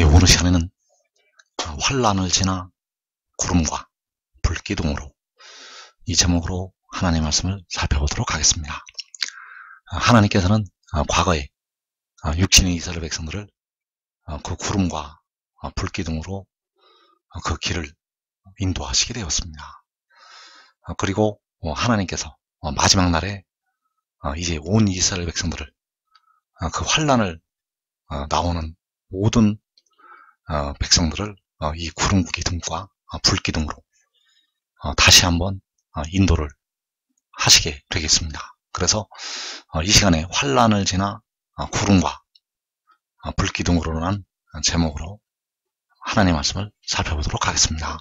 오늘 시간에는 환란을 지나 구름과 불기둥으로 이 제목으로 하나님의 말씀을 살펴보도록 하겠습니다. 하나님께서는 과거에 육신의 이스라엘 백성들을 그 구름과 불기둥으로 그 길을 인도하시게 되었습니다. 그리고 하나님께서 마지막 날에 이제 온 이스라엘 백성들을 그 환란을 나오는 모든 백성들을 이 구름 기둥과 불기둥으로 다시 한번 인도를 하시게 되겠습니다. 그래서 이 시간에 환란을 지나 구름과 불기둥으로라는 제목으로 하나님의 말씀을 살펴보도록 하겠습니다.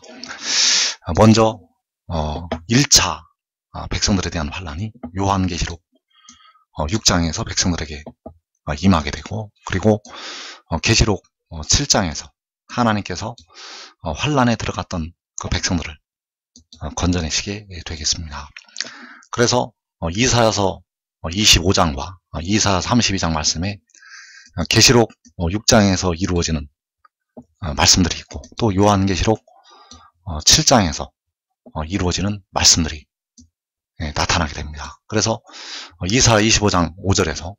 먼저 1차 백성들에 대한 환란이 요한계시록 6장에서 백성들에게 임하게 되고, 그리고 계시록 7장에서 하나님께서 환란에 들어갔던 그 백성들을 건져내시게 되겠습니다. 그래서 이사야서 25장과 이사야 32장 말씀에 계시록 6장에서 이루어지는 말씀들이 있고, 또 요한계시록 7장에서 이루어지는 말씀들이 나타나게 됩니다. 그래서 이사야 25장 5절에서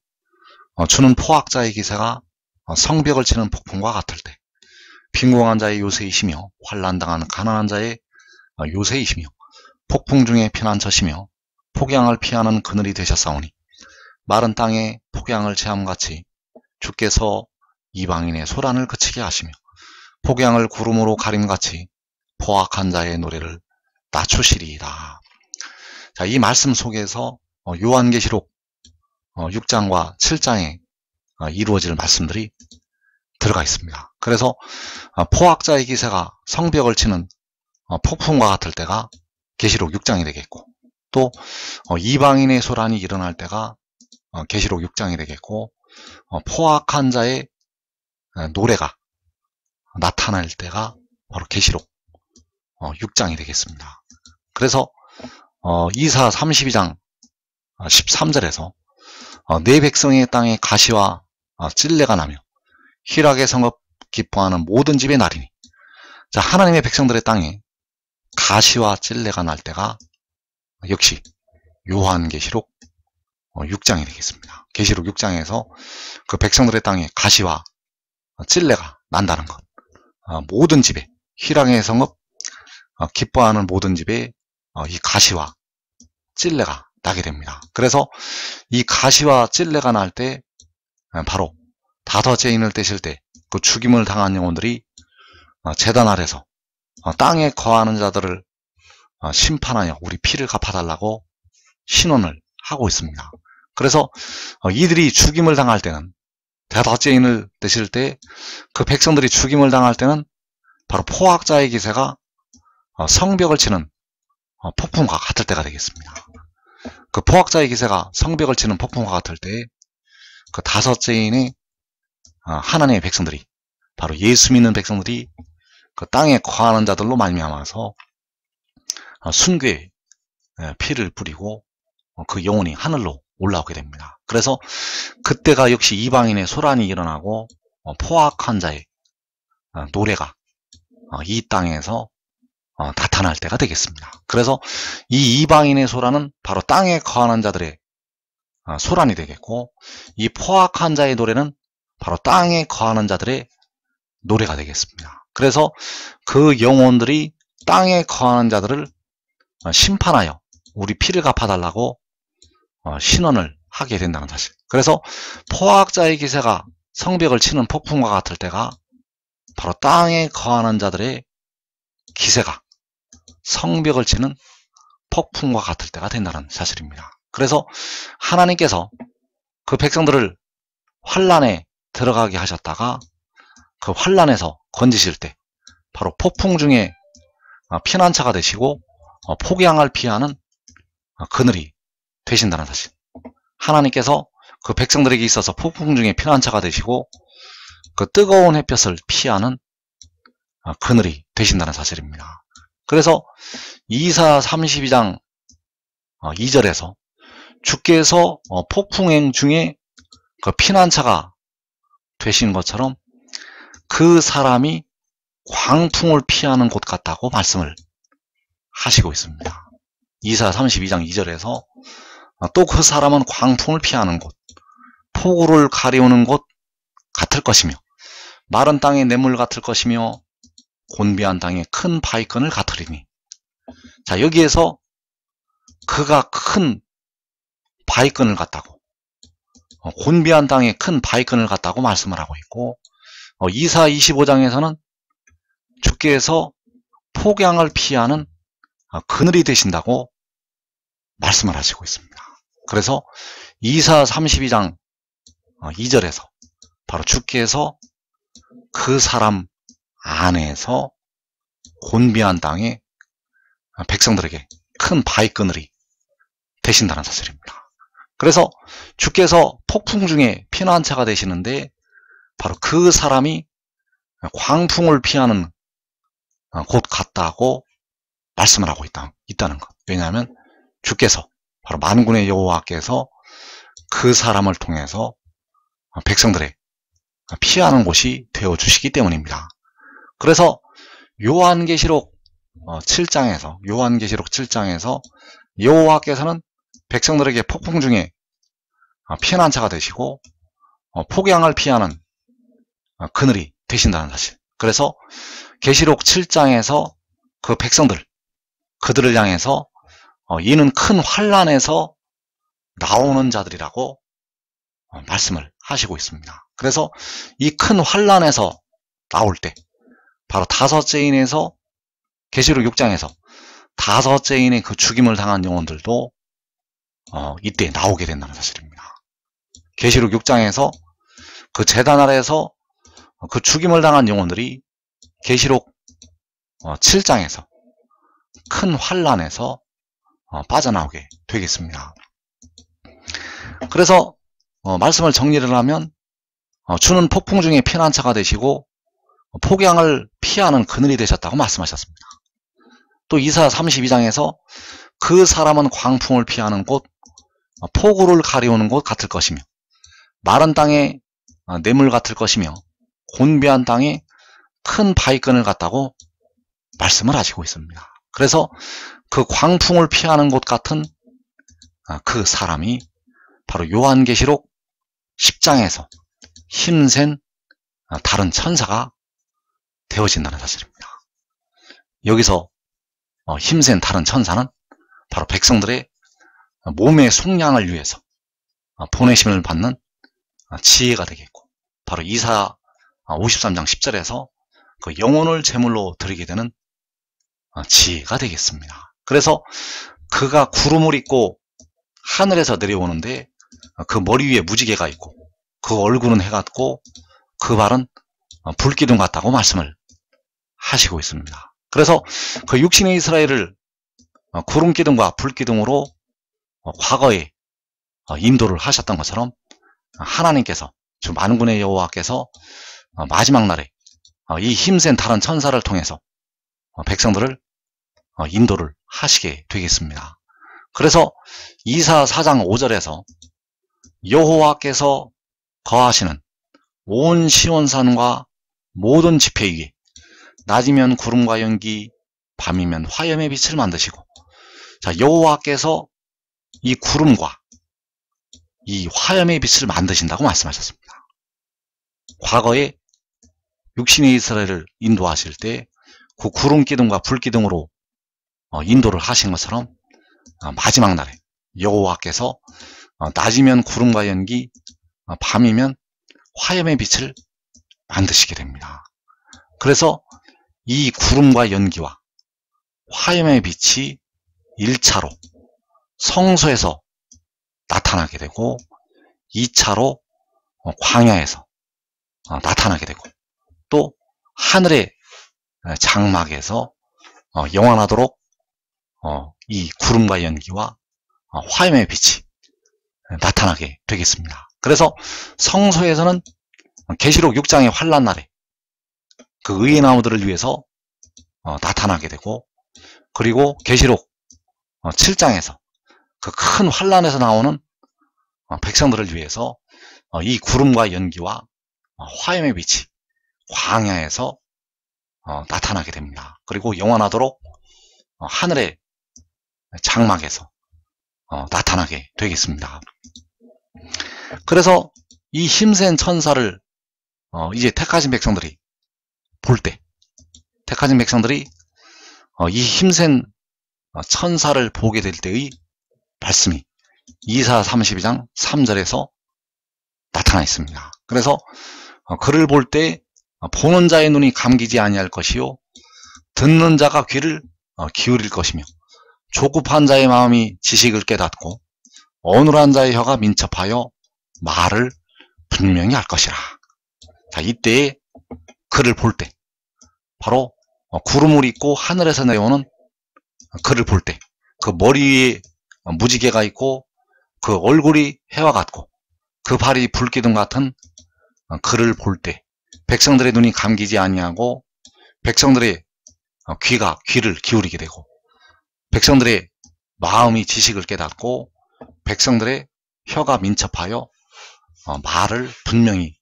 주는 포악자의 기세가 성벽을 치는 폭풍과 같을 때 빈궁한 자의 요새이시며 환난당한 가난한 자의 요새이시며 폭풍 중에 피난처시며 폭양을 피하는 그늘이 되셨사오니 마른 땅에 폭양을 체함같이 주께서 이방인의 소란을 그치게 하시며 폭양을 구름으로 가림같이 포악한 자의 노래를 낮추시리이다. 자, 이 말씀 속에서 요한계시록 6장과 7장에 이루어질 말씀들이 들어가 있습니다. 그래서 포악자의 기세가 성벽을 치는 폭풍과 같을 때가 계시록 6장이 되겠고, 또 이방인의 소란이 일어날 때가 계시록 6장이 되겠고, 포악한 자의 노래가 나타날 때가 바로 계시록 6장이 되겠습니다. 그래서 이사 32장 13절에서 내 백성의 땅에 가시와 찔레가 나며 희락의 성읍 기뻐하는 모든 집의 날이니, 자, 하나님의 백성들의 땅에 가시와 찔레가 날 때가 역시 요한계시록 6장이 되겠습니다. 계시록 6장에서 그 백성들의 땅에 가시와 찔레가 난다는 것, 모든 집에 희락의 성읍 기뻐하는 모든 집에 이 가시와 찔레가 나게 됩니다. 그래서 이 가시와 찔레가 날 때 바로 다섯째 인을 떼실 때 그 죽임을 당한 영혼들이 제단 아래서 땅에 거하는 자들을 심판하여 우리 피를 갚아달라고 신원을 하고 있습니다. 그래서 이들이 죽임을 당할 때는, 다섯째 인을 떼실 때 그 백성들이 죽임을 당할 때는 바로 포악자의 기세가 성벽을 치는 폭풍과 같을 때가 되겠습니다. 그 포악자의 기세가 성벽을 치는 폭풍과 같을 때 그 다섯째 인의 하나님의 백성들이, 바로 예수 믿는 백성들이 그 땅에 거하는 자들로 말미암아서 순교의 피를 뿌리고 그 영혼이 하늘로 올라오게 됩니다. 그래서 그때가 역시 이방인의 소란이 일어나고 포악한 자의 노래가 이 땅에서 나타날 때가 되겠습니다. 그래서 이 이방인의 소란은 바로 땅에 거하는 자들의 소란이 되겠고, 이 포악한 자의 노래는 바로 땅에 거하는 자들의 노래가 되겠습니다. 그래서 그 영혼들이 땅에 거하는 자들을 심판하여 우리 피를 갚아달라고 신원을 하게 된다는 사실. 그래서 포악자의 기세가 성벽을 치는 폭풍과 같을 때가 바로 땅에 거하는 자들의 기세가 성벽을 치는 폭풍과 같을 때가 된다는 사실입니다. 그래서 하나님께서 그 백성들을 환란에 들어가게 하셨다가 그 환란에서 건지실 때 바로 폭풍 중에 피난처가 되시고 폭양을 피하는 그늘이 되신다는 사실. 하나님께서 그 백성들에게 있어서 폭풍 중에 피난처가 되시고 그 뜨거운 햇볕을 피하는 그늘이 되신다는 사실입니다. 그래서 이사 32장 2절에서 주께서 폭풍행 중에 그 피난처가 되신 것처럼 그 사람이 광풍을 피하는 곳 같다고 말씀을 하시고 있습니다. 이사야 32장 2절에서 또 그 사람은 광풍을 피하는 곳, 폭우를 가리우는 곳 같을 것이며 마른 땅의 냇물 같을 것이며 곤비한 땅의 큰 바위끈을 같으리니. 자, 여기에서 그가 큰 바위끈을 같다고, 곤비한 땅의 큰 바위끈을 같다고 말씀을 하고 있고, 이사야 25장에서는 주께서 폭양을 피하는 그늘이 되신다고 말씀을 하시고 있습니다. 그래서 이사야 32장 2절에서 바로 주께서 그 사람 안에서 곤비한 땅에 백성들에게 큰 바위그늘이 되신다는 사실입니다. 그래서 주께서 폭풍 중에 피난처가 되시는데 바로 그 사람이 광풍을 피하는 곳 같다고 말씀을 하고 있다는 것. 왜냐하면 주께서 바로 만군의 여호와께서 그 사람을 통해서 백성들의 피하는 곳이 되어주시기 때문입니다. 그래서 요한계시록 7장에서 여호와께서는 백성들에게 폭풍 중에 피난처가 되시고 폭양을 피하는 그늘이 되신다는 사실. 그래서 계시록 7장에서 그 백성들, 그들을 향해서 이는 큰 환난에서 나오는 자들이라고 말씀을 하시고 있습니다. 그래서 이 큰 환난에서 나올 때 바로 다섯째 인에서 계시록 6장에서 다섯째 인의 그 죽임을 당한 영혼들도 이때 나오게 된다는 사실입니다. 계시록 6장에서 그 제단 아래에서 그 죽임을 당한 영혼들이 계시록 7장에서 큰 환난에서 빠져나오게 되겠습니다. 그래서 말씀을 정리를 하면 주는 폭풍 중에 피난처가 되시고 폭양을 피하는 그늘이 되셨다고 말씀하셨습니다. 또 이사야 32장에서 그 사람은 광풍을 피하는 곳, 폭우를 가리우는 곳 같을 것이며 마른 땅에 냇물 같을 것이며 곤비한 땅에 큰 바위끈을 같다고 말씀을 하시고 있습니다. 그래서 그 광풍을 피하는 곳 같은 그 사람이 바로 요한계시록 10장에서 힘센 다른 천사가 되어진다는 사실입니다. 여기서 힘센 다른 천사는 바로 백성들의 몸의 속량을 위해서 보내심을 받는 지혜가 되겠고, 바로 이사야 53장 10절에서 그 영혼을 제물로 드리게 되는 지혜가 되겠습니다. 그래서 그가 구름을 입고 하늘에서 내려오는데 그 머리 위에 무지개가 있고 그 얼굴은 해 같고 그 발은 불기둥 같다고 말씀을 하시고 있습니다. 그래서 그 육신의 이스라엘을 구름기둥과 불기둥으로 과거에 인도를 하셨던 것처럼 하나님께서, 주 만군의 여호와께서 마지막 날에 이 힘센 다른 천사를 통해서 백성들을 인도를 하시게 되겠습니다. 그래서 이사야 4장 5절에서 여호와께서 거하시는 온 시온산과 모든 지폐 위에 낮이면 구름과 연기, 밤이면 화염의 빛을 만드시고, 자, 여호와께서 이 구름과 이 화염의 빛을 만드신다고 말씀하셨습니다. 과거에 육신의 이스라엘을 인도하실 때 그 구름 기둥과 불 기둥으로 인도를 하신 것처럼 마지막 날에 여호와께서 낮이면 구름과 연기, 밤이면 화염의 빛을 만드시게 됩니다. 그래서 이 구름과 연기와 화염의 빛이 1차로 성소에서 나타나게 되고 2차로 광야에서 나타나게 되고 또 하늘의 장막에서 영원하도록 이 구름과 연기와 화염의 빛이 나타나게 되겠습니다. 그래서 성소에서는 계시록 6장의 환난 날에 그 의의 나무들을 위해서 나타나게 되고, 그리고 계시록 7장에서 그 큰 환난에서 나오는 백성들을 위해서 이 구름과 연기와 화염의 빛이 광야에서 나타나게 됩니다. 그리고 영원하도록 하늘의 장막에서 나타나게 되겠습니다. 그래서 이 힘센 천사를 이제 택하신 백성들이 볼 때, 택하신 백성들이 이 힘센 천사를 보게 될 때의 말씀이 이사 32장 3절에서 나타나 있습니다. 그래서 그를 볼 때 보는 자의 눈이 감기지 아니할 것이요 듣는 자가 귀를 기울일 것이며 조급한 자의 마음이 지식을 깨닫고 어눌한 자의 혀가 민첩하여 말을 분명히 할 것이라. 자, 이때에 그를 볼 때, 바로 구름을 입고 하늘에서 내려오는 그를 볼 때, 그 머리 위에 무지개가 있고 그 얼굴이 해와 같고 그 발이 불기둥 같은 그를 볼 때 백성들의 눈이 감기지 아니하고 백성들의 귀를 기울이게 되고 백성들의 마음이 지식을 깨닫고 백성들의 혀가 민첩하여 말을 분명히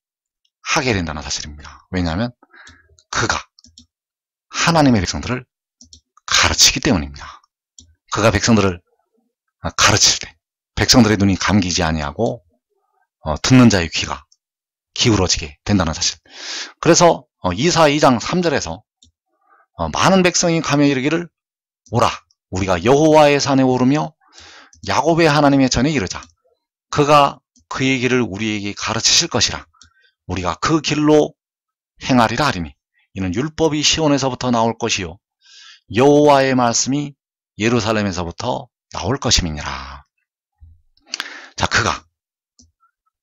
하게 된다는 사실입니다. 왜냐하면 그가 하나님의 백성들을 가르치기 때문입니다. 그가 백성들을 가르칠 때 백성들의 눈이 감기지 아니하고 듣는 자의 귀가 기울어지게 된다는 사실. 그래서 이사 2장 3절에서 많은 백성이 가며 이르기를 오라 우리가 여호와의 산에 오르며 야곱의 하나님의 전에 이르자. 그가 그의 길을 우리에게 가르치실 것이라. 우리가 그 길로 행하리라 하리니 이는 율법이 시온에서부터 나올 것이요 여호와의 말씀이 예루살렘에서부터 나올 것임이니라. 자, 그가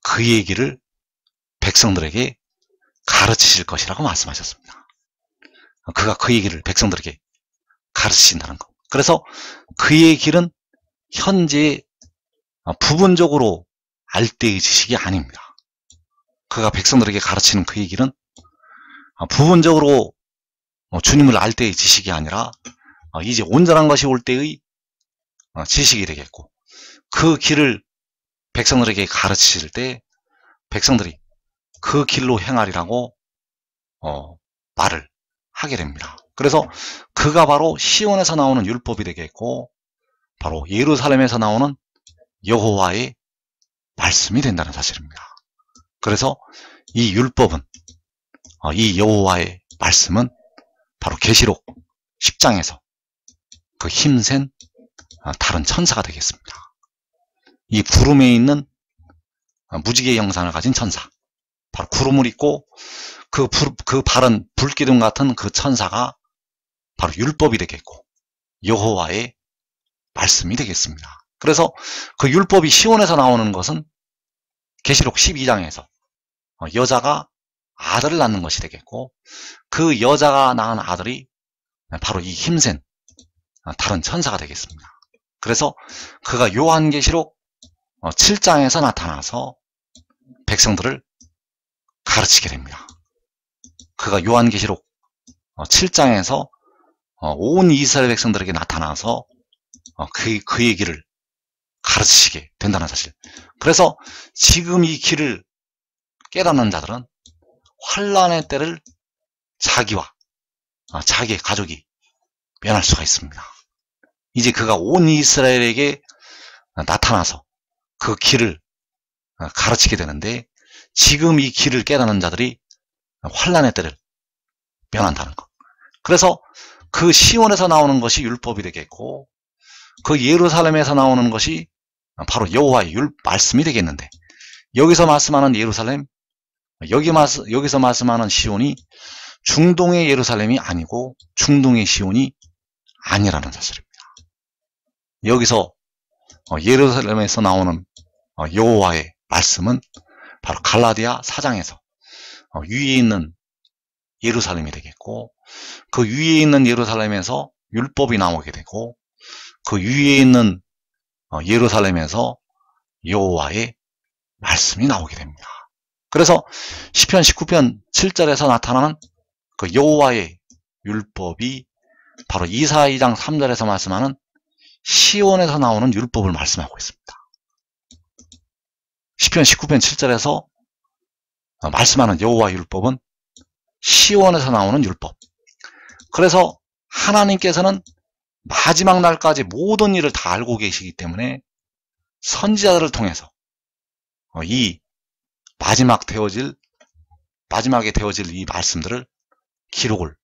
그의 길을 백성들에게 가르치실 것이라고 말씀하셨습니다. 그가 그의 길을 백성들에게 가르치신다는 것. 그래서 그의 길은 현재 부분적으로 알때의 지식이 아닙니다. 그가 백성들에게 가르치는 그의 길은 부분적으로 주님을 알 때의 지식이 아니라 이제 온전한 것이 올 때의 지식이 되겠고 그 길을 백성들에게 가르치실 때 백성들이 그 길로 행하리라고 말을 하게 됩니다. 그래서 그가 바로 시온에서 나오는 율법이 되겠고 바로 예루살렘에서 나오는 여호와의 말씀이 된다는 사실입니다. 그래서 이 율법은 이 여호와의 말씀은 바로 계시록 10장에서 그 힘센 다른 천사가 되겠습니다. 이 구름에 있는 무지개 형상을 가진 천사, 바로 구름을 입고 그 발은 불기둥 같은 그 천사가 바로 율법이 되겠고 여호와의 말씀이 되겠습니다. 그래서 그 율법이 시온에서 나오는 것은 계시록 12장에서 여자가 아들을 낳는 것이 되겠고 그 여자가 낳은 아들이 바로 이 힘센 다른 천사가 되겠습니다. 그래서 그가 요한계시록 7장에서 나타나서 백성들을 가르치게 됩니다. 그가 요한계시록 7장에서 온 이스라엘 백성들에게 나타나서 그의 길을 가르치시게 된다는 사실. 그래서 지금 이 길을 깨닫는 자들은 환란의 때를 자기와 자기의 가족이 면할 수가 있습니다. 이제 그가 온 이스라엘에게 나타나서 그 길을 가르치게 되는데 지금 이 길을 깨닫는 자들이 환란의 때를 면한다는 것. 그래서 그 시온에서 나오는 것이 율법이 되겠고 그 예루살렘에서 나오는 것이 바로 여호와의 말씀이 되겠는데 여기서 말씀하는 예루살렘, 여기서 말씀하는 시온이 중동의 예루살렘이 아니고 중동의 시온이 아니라는 사실입니다. 여기서 예루살렘에서 나오는 여호와의 말씀은 바로 갈라디아 4장에서 위에 있는 예루살렘이 되겠고 그 위에 있는 예루살렘에서 율법이 나오게 되고 그 위에 있는 예루살렘에서 여호와의 말씀이 나오게 됩니다. 그래서 시편 19편 7절에서 나타나는 그 여호와의 율법이 바로 이사 2장 3절에서 말씀하는 시온에서 나오는 율법을 말씀하고 있습니다. 시편 19편 7절에서 말씀하는 여호와의 율법은 시온에서 나오는 율법. 그래서 하나님께서는 마지막 날까지 모든 일을 다 알고 계시기 때문에 선지자들을 통해서 이 마지막에 되어질 이 말씀들을 기록을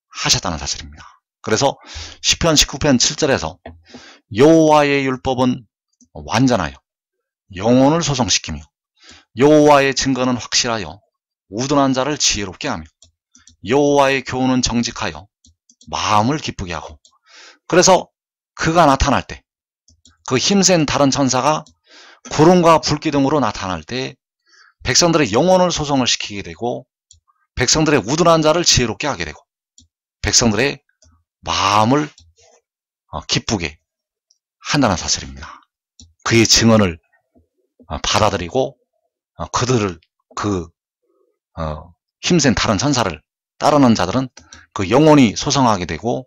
하셨다는 사실입니다. 그래서 시편 19편 7절에서 여호와의 율법은 완전하여 영혼을 소성시키며 여호와의 증거는 확실하여 우둔한 자를 지혜롭게 하며 여호와의 교훈은 정직하여 마음을 기쁘게 하고. 그래서 그가 나타날 때, 그 힘센 다른 천사가 구름과 불기둥으로 나타날 때 백성들의 영혼을 소성을 시키게 되고 백성들의 우둔한 자를 지혜롭게 하게 되고 백성들의 마음을 기쁘게 한다는 사실입니다. 그의 증언을 받아들이고 그들을 힘센 다른 천사를 따르는 자들은 그 영혼이 소성하게 되고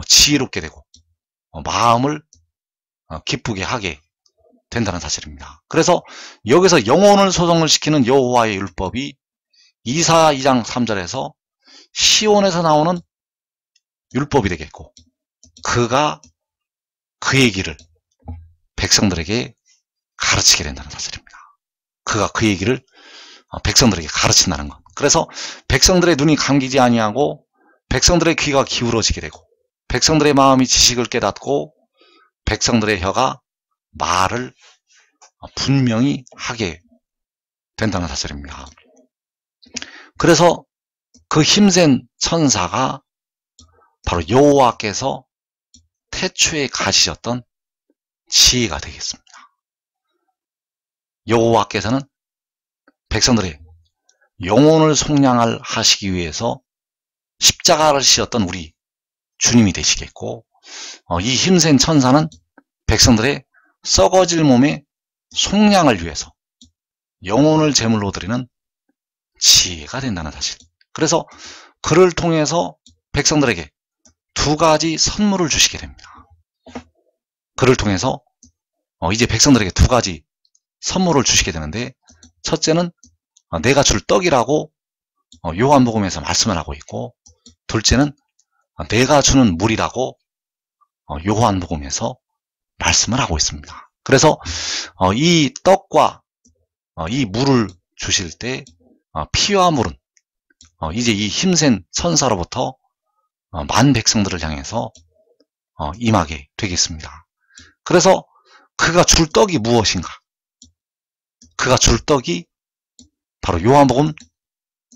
지혜롭게 되고 마음을 기쁘게 하게 된다는 사실입니다. 그래서 여기서 영혼을 소성을 시키는 여호와의 율법이 이사 2장 3절에서 시온에서 나오는 율법이 되겠고 그가 그의 길을 백성들에게 가르치게 된다는 사실입니다. 그가 그의 길을 백성들에게 가르친다는 것. 그래서 백성들의 눈이 감기지 아니하고 백성들의 귀가 기울어지게 되고 백성들의 마음이 지식을 깨닫고 백성들의 혀가 말을 분명히 하게 된다는 사실입니다. 그래서 그 힘센 천사가 바로 여호와께서 태초에 가지셨던 지혜가 되겠습니다. 여호와께서는 백성들의 영혼을 속량하시기 위해서 십자가를 지셨던 우리 주님이 되시겠고 이 힘센 천사는 백성들의 썩어질 몸의 속량을 위해서 영혼을 제물로 드리는 지혜가 된다는 사실. 그래서 그를 통해서 백성들에게 두 가지 선물을 주시게 됩니다. 그를 통해서 이제 백성들에게 두 가지 선물을 주시게 되는데 첫째는 내가 줄 떡이라고 요한복음에서 말씀을 하고 있고 둘째는 내가 주는 물이라고 요한복음에서 말씀을 하고 있습니다. 그래서 이 떡과 이 물을 주실 때 피와 물은 이제 이 힘센 천사로부터 만 백성들을 향해서 임하게 되겠습니다. 그래서 그가 줄 떡이 무엇인가? 그가 줄 떡이 바로 요한복음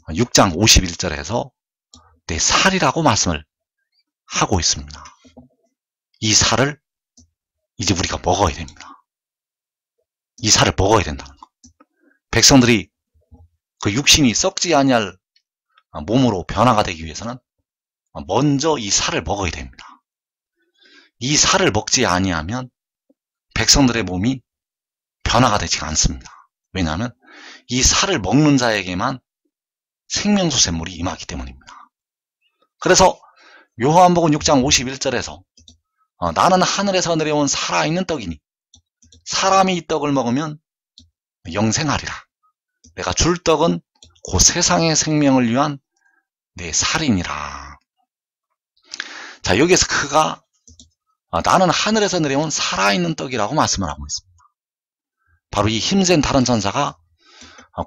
6장 51절에서 내 살이라고 말씀을 하고 있습니다. 이 살을 이제 우리가 먹어야 됩니다. 이 살을 먹어야 된다는 것. 백성들이 그 육신이 썩지 아니할 몸으로 변화가 되기 위해서는 먼저 이 살을 먹어야 됩니다. 이 살을 먹지 아니하면 백성들의 몸이 변화가 되지가 않습니다. 왜냐하면 이 살을 먹는 자에게만 생명수 샘물이 임하기 때문입니다. 그래서 요한복음 6장 51절에서 나는 하늘에서 내려온 살아있는 떡이니 사람이 이 떡을 먹으면 영생하리라. 내가 줄 떡은 그 세상의 생명을 위한 내 살이니라. 자, 여기에서 그가 나는 하늘에서 내려온 살아있는 떡이라고 말씀을 하고 있습니다. 바로 이 힘센 다른 천사가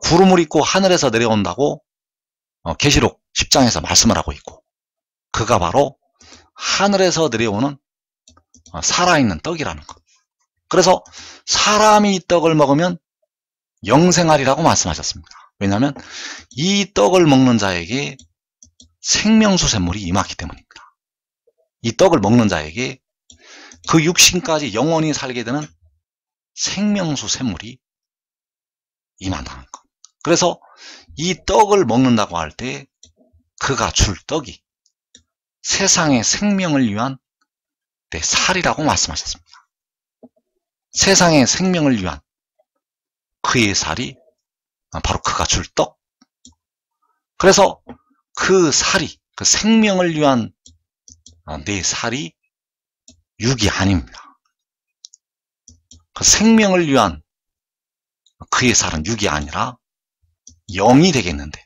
구름을 입고 하늘에서 내려온다고 계시록 10장에서 말씀을 하고 있고 그가 바로 하늘에서 내려오는 살아있는 떡이라는 것. 그래서 사람이 이 떡을 먹으면 영생하리라고 말씀하셨습니다. 왜냐하면 이 떡을 먹는 자에게 생명수 샘물이 임하기 때문입니다. 이 떡을 먹는 자에게 그 육신까지 영원히 살게 되는 생명수 샘물이 임한다는 것. 그래서 이 떡을 먹는다고 할 때 그가 줄 떡이 세상의 생명을 위한 내 살이라고 말씀하셨습니다. 세상의 생명을 위한 그의 살이 바로 그가 줄 떡. 그래서 그 살이, 그 생명을 위한 내 살이 육이 아닙니다. 그 생명을 위한 그의 살은 육이 아니라 영이 되겠는데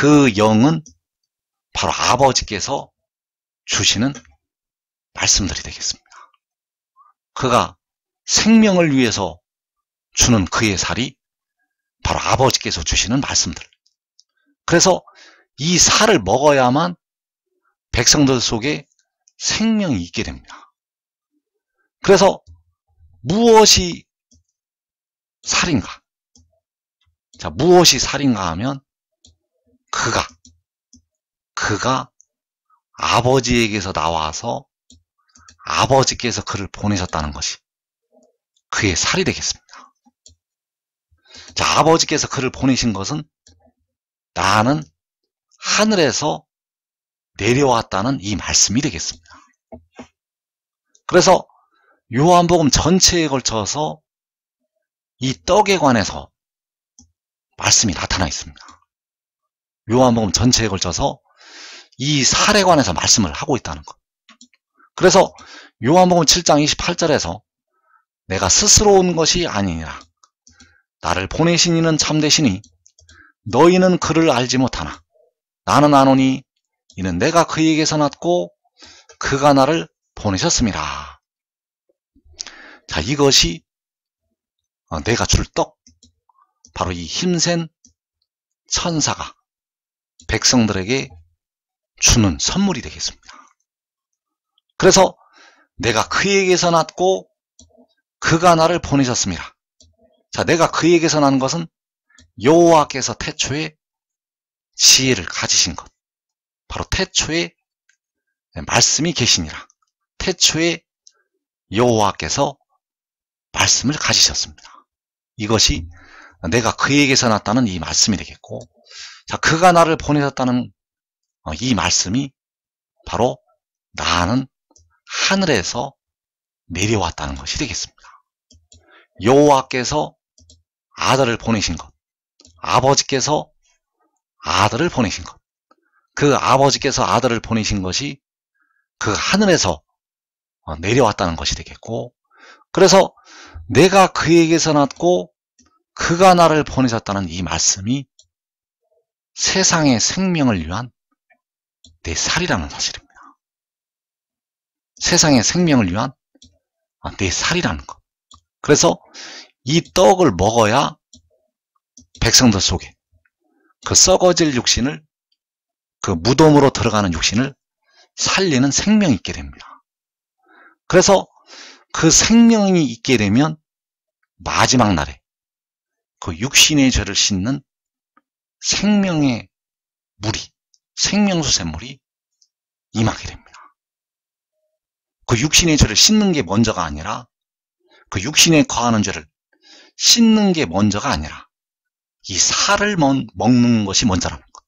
그 영은 바로 아버지께서 주시는 말씀들이 되겠습니다. 그가 생명을 위해서 주는 그의 살이 바로 아버지께서 주시는 말씀들. 그래서 이 살을 먹어야만 백성들 속에 생명이 있게 됩니다. 그래서 무엇이 살인가? 자, 무엇이 살인가 하면 그가 아버지에게서 나와서 아버지께서 그를 보내셨다는 것이 그의 살이 되겠습니다. 자, 아버지께서 그를 보내신 것은 나는 하늘에서 내려왔다는 이 말씀이 되겠습니다. 그래서 요한복음 전체에 걸쳐서 이 떡에 관해서 말씀이 나타나 있습니다. 요한복음 전체에 걸쳐서 이 살에 관해서 말씀을 하고 있다는 것. 그래서 요한복음 7장 28절에서 내가 스스로 온 것이 아니니라. 나를 보내신 이는 참되시니 너희는 그를 알지 못하나 나는 아노니 이는 내가 그에게서 났고 그가 나를 보내셨습니다. 자, 이것이 내가 줄 떡, 바로 이 힘센 천사가 백성들에게 주는 선물이 되겠습니다. 그래서 내가 그에게서 났고 그가 나를 보내셨습니다. 자, 내가 그에게서 난 것은 여호와께서 태초에 지혜를 가지신 것, 바로 태초에 말씀이 계시니라. 태초에 여호와께서 말씀을 가지셨습니다. 이것이 내가 그에게서 났다는 이 말씀이 되겠고, 자, 그가 나를 보내셨다는 이 말씀이 바로 나는 하늘에서 내려왔다는 것이 되겠습니다. 여호와께서 아들을 보내신 것, 아버지께서 아들을 보내신 것, 그 아버지께서 아들을 보내신 것이 그 하늘에서 내려왔다는 것이 되겠고, 그래서 내가 그에게서 났고 그가 나를 보내셨다는 이 말씀이 세상의 생명을 위한 내 살이라는 사실입니다. 세상의 생명을 위한 내 살이라는 것. 그래서 이 떡을 먹어야 백성들 속에 그 썩어질 육신을, 그 무덤으로 들어가는 육신을 살리는 생명이 있게 됩니다. 그래서 그 생명이 있게 되면 마지막 날에 그 육신의 죄를 씻는 생명의 물이, 생명수 샘물이 임하게 됩니다. 그 육신의 죄를 씻는 게 먼저가 아니라, 그 육신에 거하는 죄를 씻는 게 먼저가 아니라 이 살을 먹는 것이 먼저라는 것.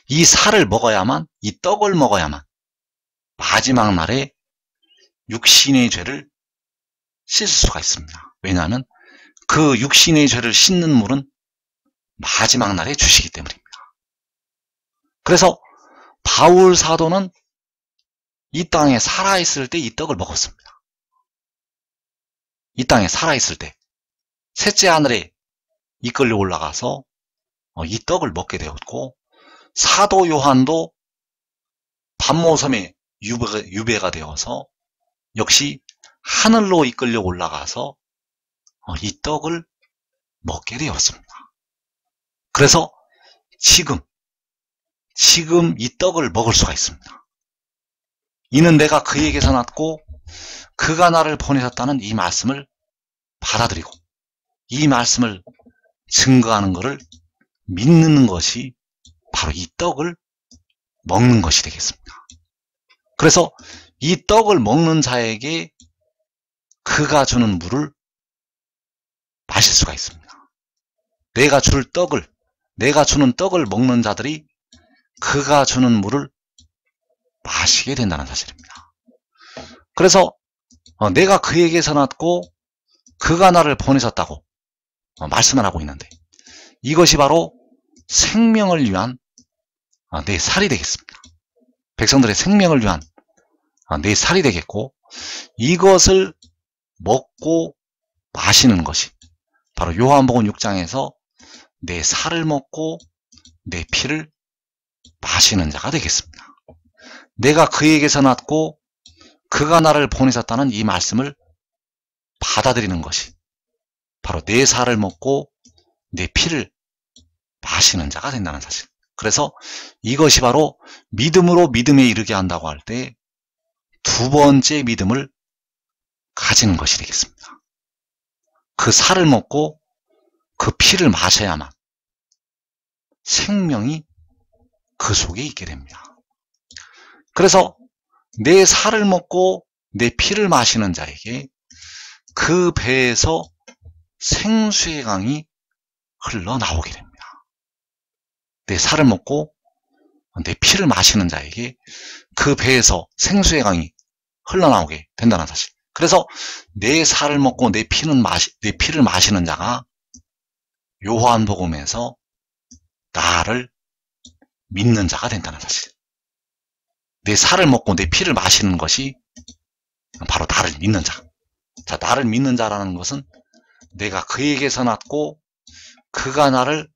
이 살을 먹어야만, 이 떡을 먹어야만 마지막 날에 육신의 죄를 씻을 수가 있습니다. 왜냐하면 그 육신의 죄를 씻는 물은 마지막 날에 주시기 때문입니다. 그래서 바울 사도는 이 땅에 살아있을 때 이 떡을 먹었습니다. 이 땅에 살아있을 때 셋째 하늘에 이끌려 올라가서 이 떡을 먹게 되었고, 사도 요한도 반모섬에 유배가 되어서 역시 하늘로 이끌려 올라가서 이 떡을 먹게 되었습니다. 그래서 지금 이 떡을 먹을 수가 있습니다. 이는 내가 그에게서 났고 그가 나를 보내셨다는 이 말씀을 받아들이고 이 말씀을 증거하는 것을 믿는 것이 바로 이 떡을 먹는 것이 되겠습니다. 그래서 이 떡을 먹는 자에게 그가 주는 물을 마실 수가 있습니다. 내가 주는 떡을 먹는 자들이 그가 주는 물을 마시게 된다는 사실입니다. 그래서 내가 그에게서 났고 그가 나를 보내셨다고 말씀을 하고 있는데, 이것이 바로 생명을 위한 내 살이 되겠습니다. 백성들의 생명을 위한 내 살이 되겠고, 이것을 먹고 마시는 것이 바로 요한복음 6장에서 내 살을 먹고 내 피를 마시는 자가 되겠습니다. 내가 그에게서 났고 그가 나를 보내셨다는 이 말씀을 받아들이는 것이 바로 내 살을 먹고 내 피를 마시는 자가 된다는 사실. 그래서 이것이 바로 믿음으로 믿음에 이르게 한다고 할 때 두 번째 믿음을 가지는 것이 되겠습니다. 그 살을 먹고 그 피를 마셔야만 생명이 그 속에 있게 됩니다. 그래서 내 살을 먹고 내 피를 마시는 자에게 그 배에서 생수의 강이 흘러나오게 됩니다. 내 살을 먹고 내 피를 마시는 자에게 그 배에서 생수의 강이 흘러나오게 된다는 사실. 그래서 내 살을 먹고 내 피를 마시는 자가 요한복음에서 나를 믿는 자가 된다는 사실. 내 살을 먹고 내 피를 마시는 것이 바로 나를 믿는 자. 자, 나를 믿는 자라는 것은 내가 그에게서 났고 그가 나를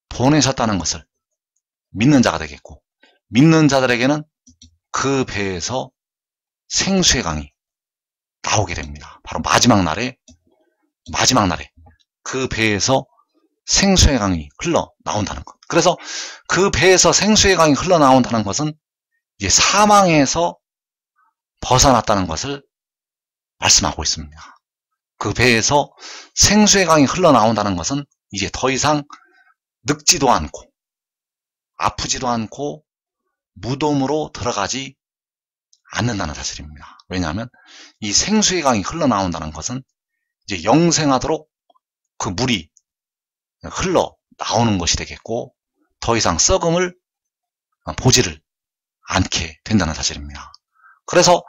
보내셨다는 것을 믿는 자가 되겠고, 믿는 자들에게는 그 배에서 생수의 강이 나오게 됩니다. 바로 마지막 날에 그 배에서 생수의 강이 흘러나온다는 것. 그래서 그 배에서 생수의 강이 흘러나온다는 것은 이제 사망에서 벗어났다는 것을 말씀하고 있습니다. 그 배에서 생수의 강이 흘러나온다는 것은 이제 더 이상 늙지도 않고 아프지도 않고 무덤으로 들어가지 않는다는 사실입니다. 왜냐하면 이 생수의 강이 흘러나온다는 것은 이제 영생하도록 그 물이 흘러나오는 것이 되겠고, 더 이상 썩음을 보지를 않게 된다는 사실입니다. 그래서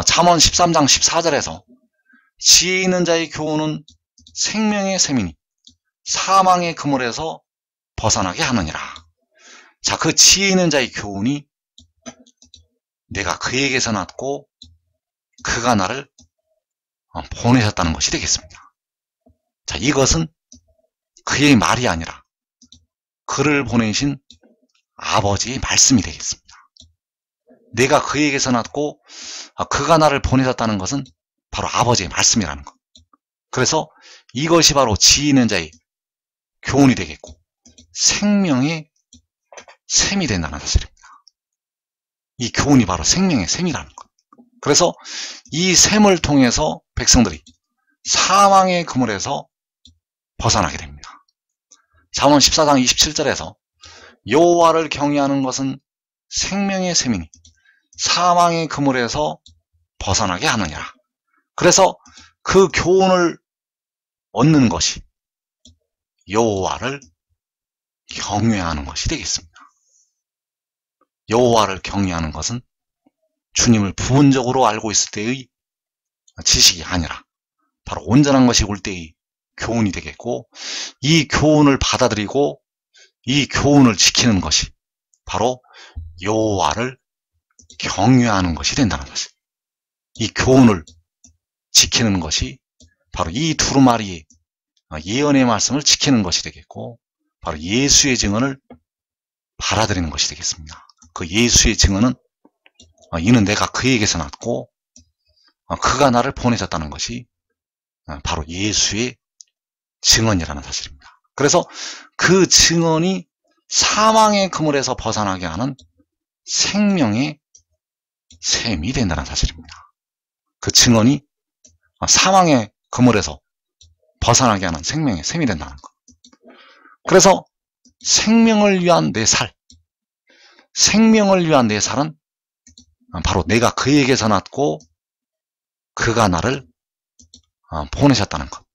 잠언 13장 14절에서 지혜 있는 자의 교훈은 생명의 샘이니 사망의 그물에서 벗어나게 하느니라. 자, 그 지혜 있는 자의 교훈이 내가 그에게서 났고 그가 나를 보내셨다는 것이 되겠습니다. 자, 이것은 그의 말이 아니라 그를 보내신 아버지의 말씀이 되겠습니다. 내가 그에게서 났고 그가 나를 보내셨다는 것은 바로 아버지의 말씀이라는 것. 그래서 이것이 바로 지혜 있는 자의 교훈이 되겠고 생명의 샘이 된다는 사실입니다. 이 교훈이 바로 생명의 샘이라는 것. 그래서 이 샘을 통해서 백성들이 사망의 그물에서 벗어나게 됩니다. 잠언 14장 27절에서 여호와를 경외하는 것은 생명의 샘이니 사망의 그물에서 벗어나게 하느니라. 그래서 그 교훈을 얻는 것이 여호와를 경외하는 것이 되겠습니다. 여호와를 경외하는 것은 주님을 부분적으로 알고 있을 때의 지식이 아니라 바로 온전한 것이 올 때의 교훈이 되겠고, 이 교훈을 받아들이고 이 교훈을 지키는 것이 바로 여호와를 경외하는 것이 된다는 것이, 이 교훈을 지키는 것이 바로 이 두루마리의 예언의 말씀을 지키는 것이 되겠고, 바로 예수의 증언을 받아들이는 것이 되겠습니다. 그 예수의 증언은 이는 내가 그에게서 났고 그가 나를 보내셨다는 것이 바로 예수의 증언이라는 사실입니다. 그래서 그 증언이 사망의 그물에서 벗어나게 하는 생명의 샘이 된다는 사실입니다. 그 증언이 사망의 그물에서 벗어나게 하는 생명의 샘이 된다는 것. 그래서 생명을 위한 내 살, 생명을 위한 내 살은 바로 내가 그에게서 났고 그가 나를 보내셨다는 것.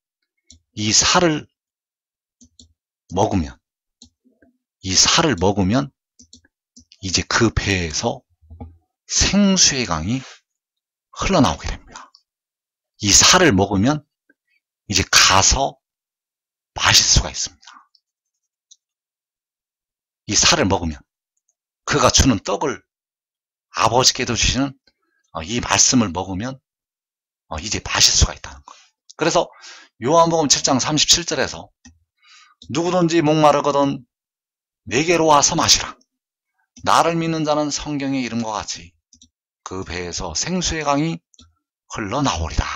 이 살을 먹으면 이제 그 배에서 생수의 강이 흘러나오게 됩니다. 이 살을 먹으면 이제 가서 마실 수가 있습니다. 이 살을 먹으면 그가 주는 떡을 아버지께도 주시는 이 말씀을 먹으면 이제 마실 수가 있다는 것. 그래서 요한복음 7장 37절에서 누구든지 목마르거든 내게로 와서 마시라. 나를 믿는 자는 성경의 이름과 같이 그 배에서 생수의 강이 흘러나오리라.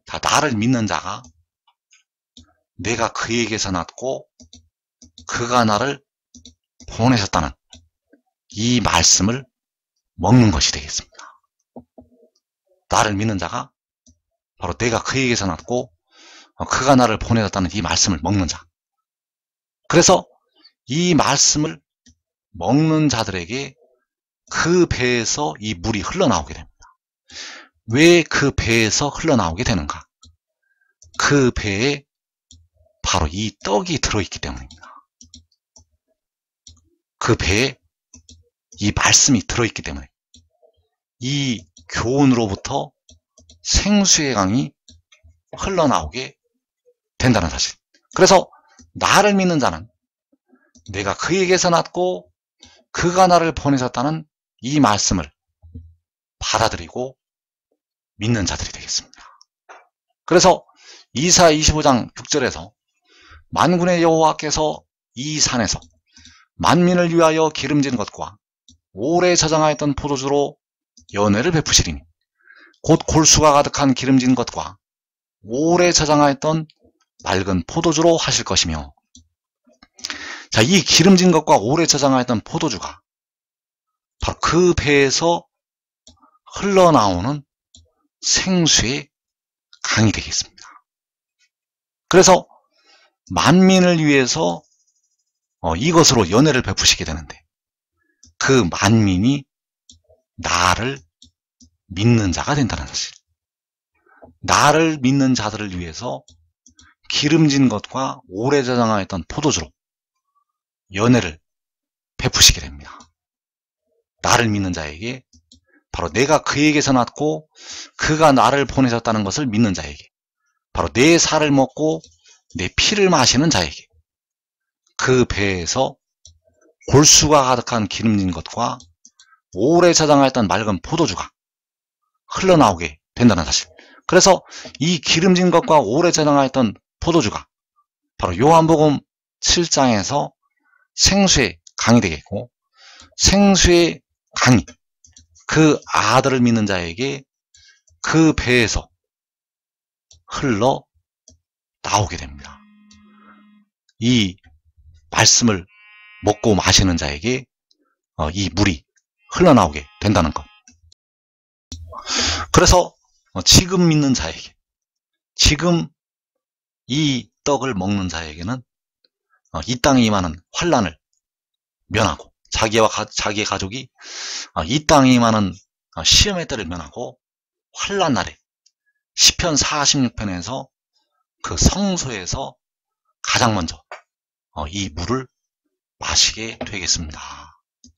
자, 나를 믿는 자가 내가 그에게서 났고 그가 나를 보내셨다는 이 말씀을 먹는 것이 되겠습니다. 나를 믿는 자가 바로 내가 그에게서 났고 그가 나를 보내셨다는 이 말씀을 먹는 자. 그래서 이 말씀을 먹는 자들에게 그 배에서 이 물이 흘러나오게 됩니다. 왜 그 배에서 흘러나오게 되는가? 그 배에 바로 이 떡이 들어있기 때문입니다. 그 배에 이 말씀이 들어있기 때문에 이 교훈으로부터 생수의 강이 흘러나오게 된다는 사실. 그래서 나를 믿는 자는 내가 그에게서 났고 그가 나를 보내셨다는 이 말씀을 받아들이고 믿는 자들이 되겠습니다. 그래서 이사 25장 6절에서 만군의 여호와께서 이 산에서 만민을 위하여 기름진 것과 오래 저장하였던 포도주로 연회를 베푸시리니 곧 골수가 가득한 기름진 것과 오래 저장하였던 맑은 포도주로 하실 것이며, 자, 이 기름진 것과 오래 저장하였던 포도주가 바로 그 배에서 흘러나오는 생수의 강이 되겠습니다. 그래서 만민을 위해서 이것으로 연회를 베푸시게 되는데 그 만민이 나를 믿는 자가 된다는 사실. 나를 믿는 자들을 위해서 기름진 것과 오래 저장하였던 포도주로 연회를 베푸시게 됩니다. 나를 믿는 자에게 바로 내가 그에게서 났고 그가 나를 보내셨다는 것을 믿는 자에게, 바로 내 살을 먹고 내 피를 마시는 자에게 그 배에서 골수가 가득한 기름진 것과 오래 저장하였던 맑은 포도주가 흘러나오게 된다는 사실. 그래서 이 기름진 것과 오래 저장하였던 포도주가 바로 요한복음 7장에서 생수의 강이 되겠고, 생수의 강이 그 아들을 믿는 자에게 그 배에서 흘러 나오게 됩니다. 이 말씀을 먹고 마시는 자에게 이 물이 흘러나오게 된다는 것. 그래서 지금 믿는 자에게, 지금 이 떡을 먹는 자에게는 이 땅에 임하는 환난을 면하고, 자기와 자기의 가족이 이 땅에 임하는 시험의 때를 면하고 환난 날에 시편 46편에서 그 성소에서 가장 먼저 이 물을 마시게 되겠습니다.